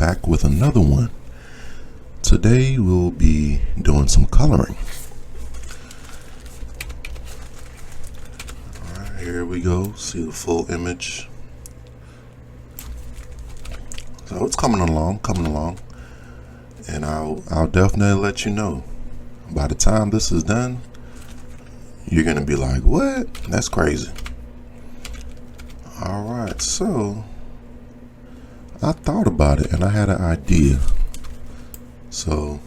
back with another one. Today we'll be doing some coloring. Alright, here we go. See the full image. So it's coming along. And I'll definitely let you know. By the time this is done, you're gonna be like, what? That's crazy. Alright, so I thought about it and I had an idea. So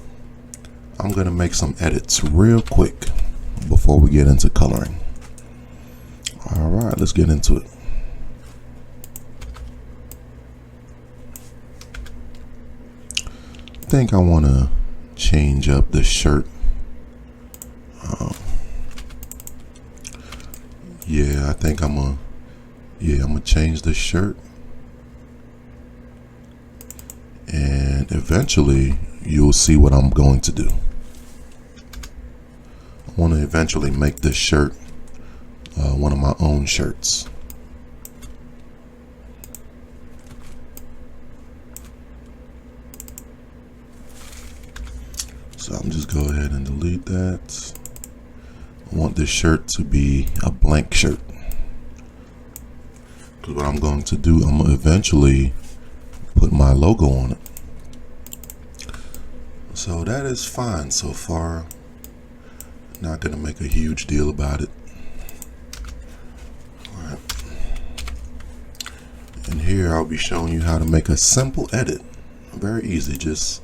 I'm gonna make some edits real quick before we get into coloring. Alright, let's get into it. I think I want to change up the shirt. Yeah, I think I'm gonna change the shirt, and eventually you'll see what I'm going to do. I want to eventually make this shirt one of my own shirts. So I'm just go ahead and delete that. I want this shirt to be a blank shirt. Because what I'm going to do, I'm going to eventually put my logo on it. So that is fine so far. Not going to make a huge deal about it. Alright. And here I'll be showing you how to make a simple edit. Very easy, just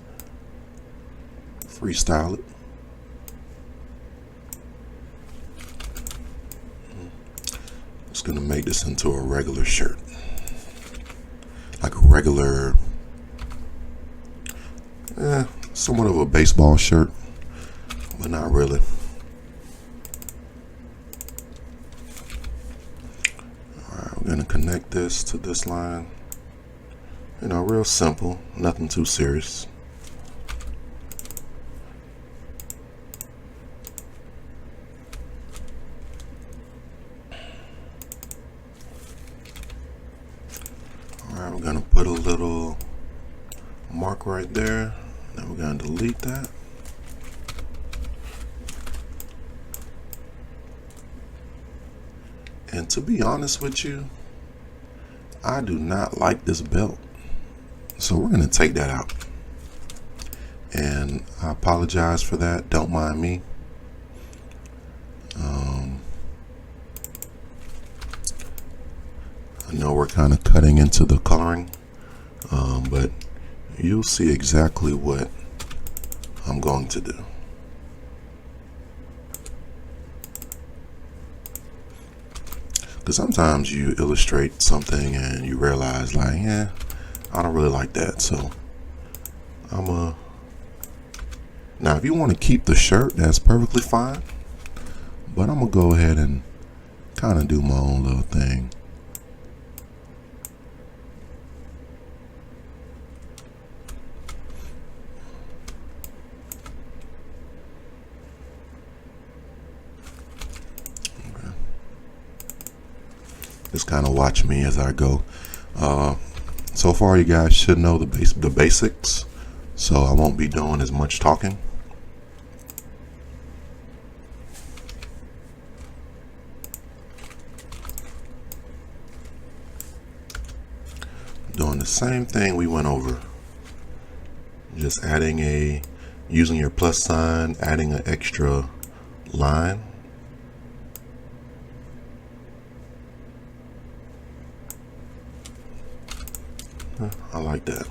freestyle it. Just gonna make this into a regular shirt, like a regular, somewhat of a baseball shirt, but not really. Alright, we're gonna connect this to this line. You know, real simple, nothing too serious. Alright, we're going to put a little mark right there. Then we're going to delete that. And to be honest with you, I do not like this belt. So we're going to take that out. And I apologize for that. Don't mind me. I know we're kind of cutting into the coloring, but you'll see exactly what I'm going to do. Because sometimes you illustrate something and you realize, like, yeah, I don't really like that. So now if you want to keep the shirt, that's perfectly fine. But I'm gonna go ahead and kind of do my own little thing. Just kind of watch me as I go. So far, you guys should know the basics, so I won't be doing as much talking. Doing the same thing we went over. Just using your plus sign, adding an extra line. I like that.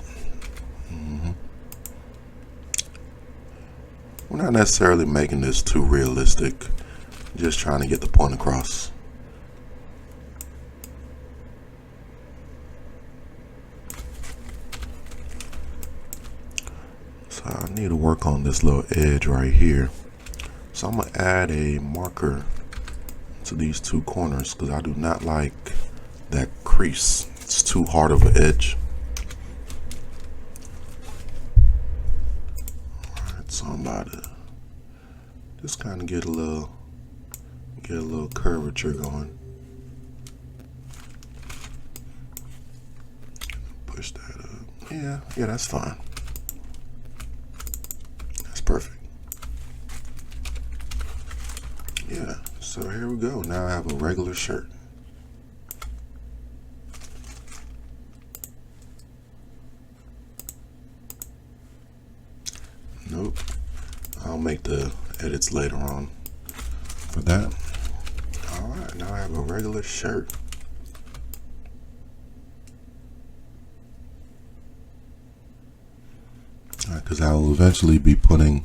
We're not necessarily making this too realistic, just trying to get the point across. So I need to work on this little edge right here. So I'm going to add a marker to these two corners because I do not like that crease. It's too hard of an edge. So I'm about to just kind of get a little curvature going. Push that up. Yeah, that's fine. That's perfect. Yeah, so here we go. Now I have a regular shirt. Nope. I'll make the edits later on for that. Alright, now I have a regular shirt. Alright, because I will eventually be putting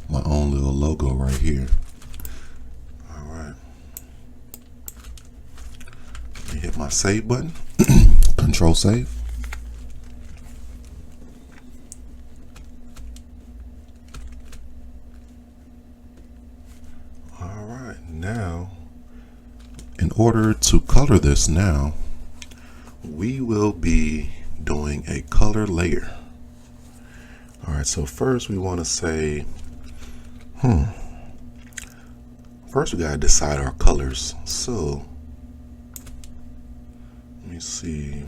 my own little logo right here. Alright. Let me hit my save button. Control save. Alright, now in order to color this now, we will be doing a color layer. Alright, so first we want to say, first we gotta decide our colors. So let me see.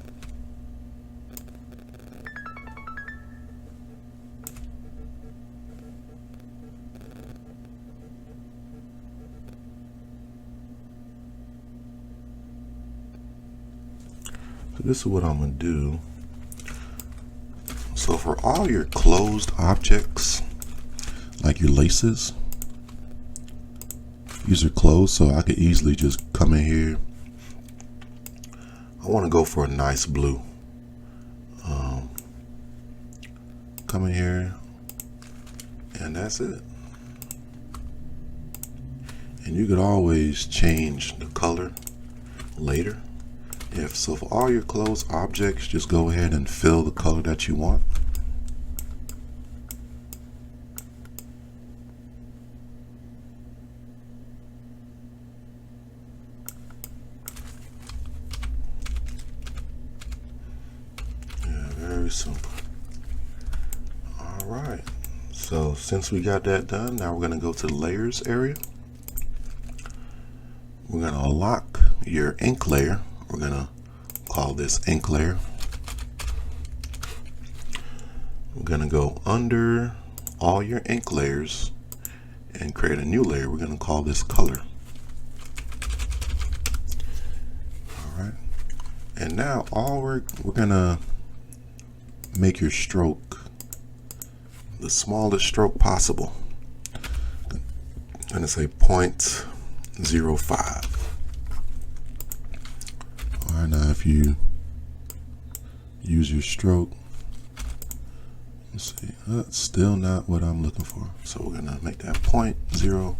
So this is what I'm gonna do. So for all your closed objects, like your laces, these are closed, so I could easily just come in here. I want to go for a nice blue. Come in here, and that's it. And you could always change the color later. So for all your closed objects, just go ahead and fill the color that you want. Yeah, very simple. All right. So since we got that done, now we're going to go to the layers area. We're going to lock your ink layer. We're going to call this ink layer. We're going to go under all your ink layers and create a new layer. We're going to call this color. All right. And now we're going to make your stroke the smallest stroke possible. I'm going to say 0.05. Alright, now if you use your stroke, let's see, that's still not what I'm looking for. So we're going to make that 0.05.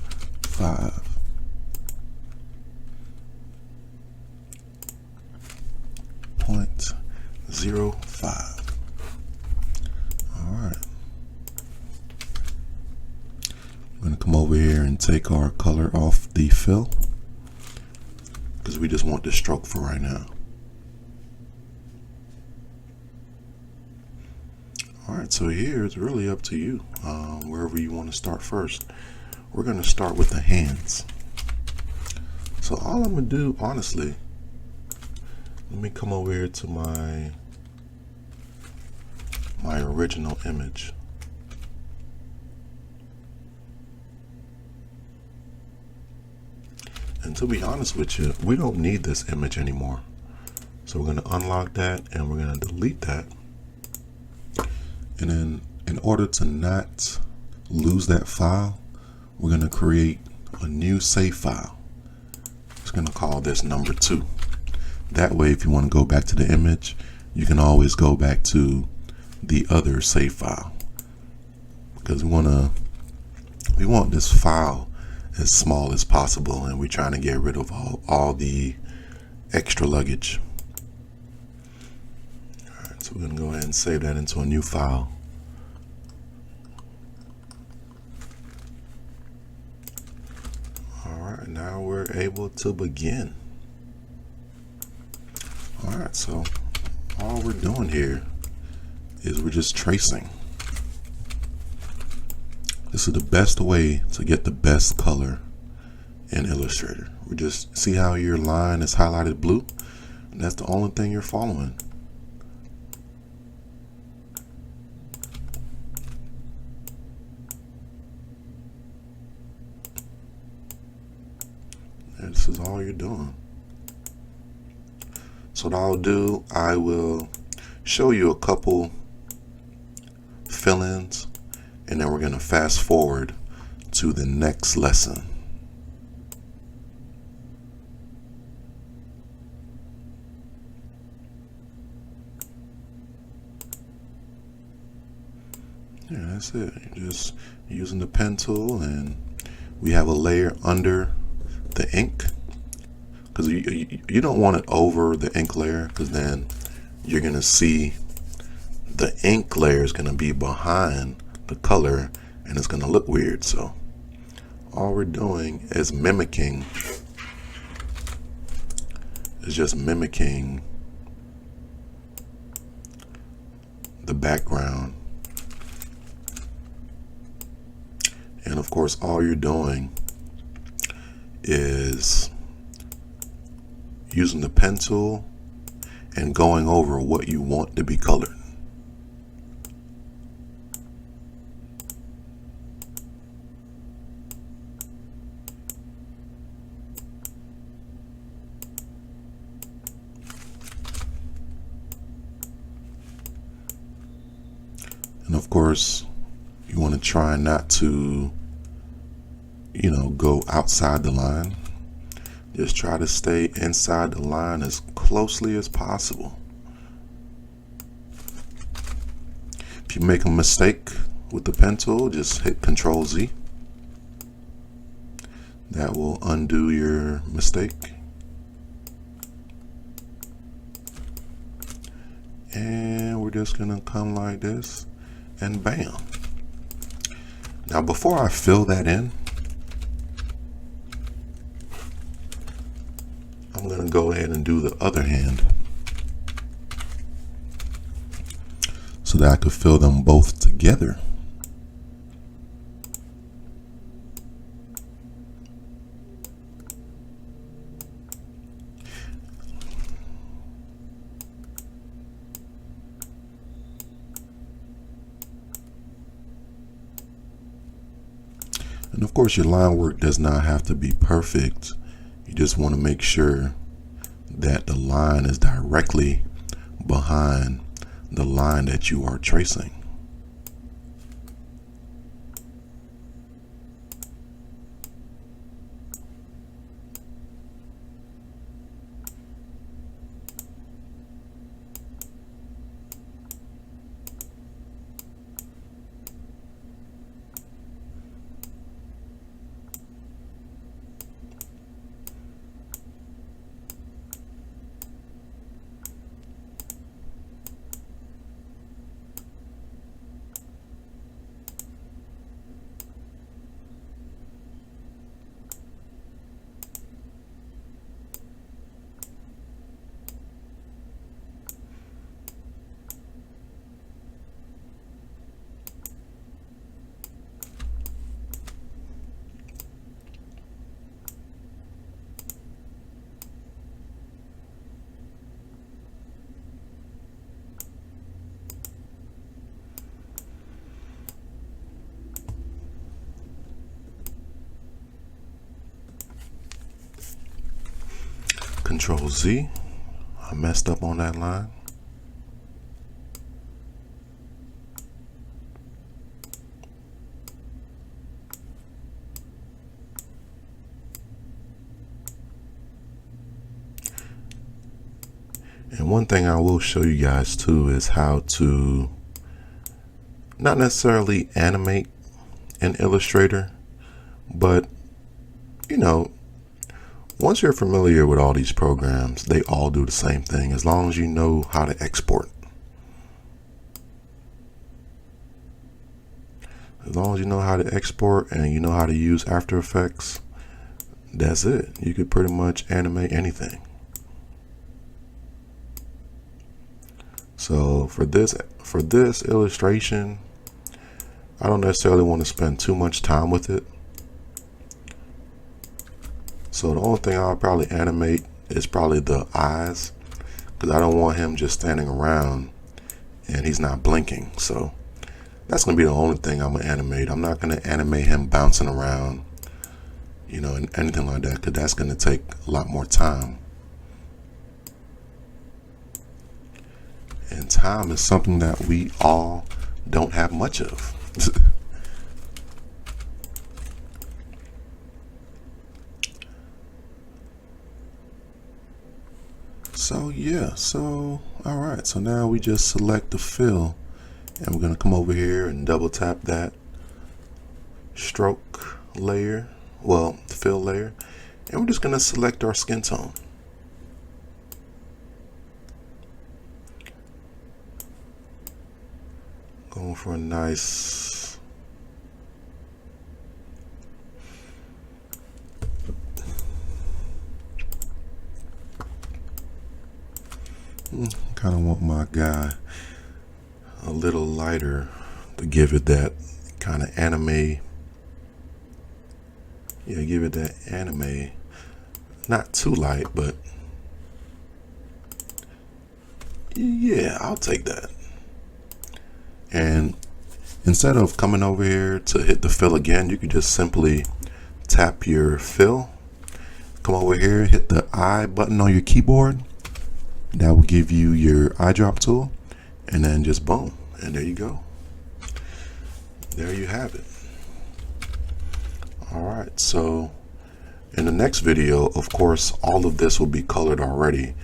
0.05. Alright. I'm going to come over here and take our color off the fill, because we just want the stroke for right now. Alright, so here it's really up to you, wherever you want to start first. We're going to start with the hands. So all I'm going to do, honestly, let me come over here to my original image. And to be honest with you, we don't need this image anymore. So we're going to unlock that and we're going to delete that. And then in order to not lose that file, we're going to create a new save file. It's going to call this number 2. That way, if you want to go back to the image, you can always go back to the other save file, because we want this file as small as possible, and we're trying to get rid of all the extra luggage. Alright, so we're going to go ahead and save that into a new file. Alright, now we're able to begin. Alright, so all we're doing here is we're just tracing. This is the best way to get the best color in Illustrator. We just see how your line is highlighted blue, and that's the only thing you're following. This is all you're doing. So what I'll do, I will show you a couple fill-ins, and then we're going to fast forward to the next lesson. Yeah, that's it. You're just using the pen tool, and we have a layer under the ink, because you don't want it over the ink layer, because then you're going to see the ink layer is going to be behind the color and it's going to look weird. So all we're doing is just mimicking the background. And of course, all you're doing is using the pen tool and going over what you want to be colored. And of course, you want to try not to, go outside the line. Just try to stay inside the line as closely as possible. If you make a mistake with the pen tool, just hit Control Z. That will undo your mistake. And we're just gonna come like this, and bam. Now before I fill that in, I'm going to go ahead and do the other hand so that I could fill them both together. And of course, your line work does not have to be perfect. You just want to make sure that the line is directly behind the line that you are tracing. Control Z. I messed up on that line. And one thing I will show you guys too is how to not necessarily animate in Illustrator, but once you're familiar with all these programs, they all do the same thing as long as you know how to export. As long as you know how to export and you know how to use After Effects, that's it. You could pretty much animate anything. So for this illustration, I don't necessarily want to spend too much time with it. So the only thing I'll probably animate is probably the eyes, because I don't want him just standing around and he's not blinking. So that's going to be the only thing I'm going to animate. I'm not going to animate him bouncing around you know, and anything like that, because that's going to take a lot more time. And time is something that we all don't have much of. So yeah, so all right, so now we just select the fill, and we're going to come over here and double tap that stroke layer, well, the fill layer, and we're just going to select our skin tone. Going for a nice kind of want my guy a little lighter to give it that kind of anime. Yeah, give it that anime. Not too light, but yeah, I'll take that. And instead of coming over here to hit the fill again, you can just simply tap your fill, come over here, hit the I button on your keyboard. That will give you your eyedrop tool, and then just boom, and there you go. There you have it. All right, so in the next video, of course, all of this will be colored already,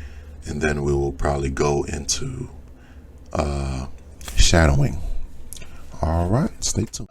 and then we will probably go into shadowing. All right, stay tuned.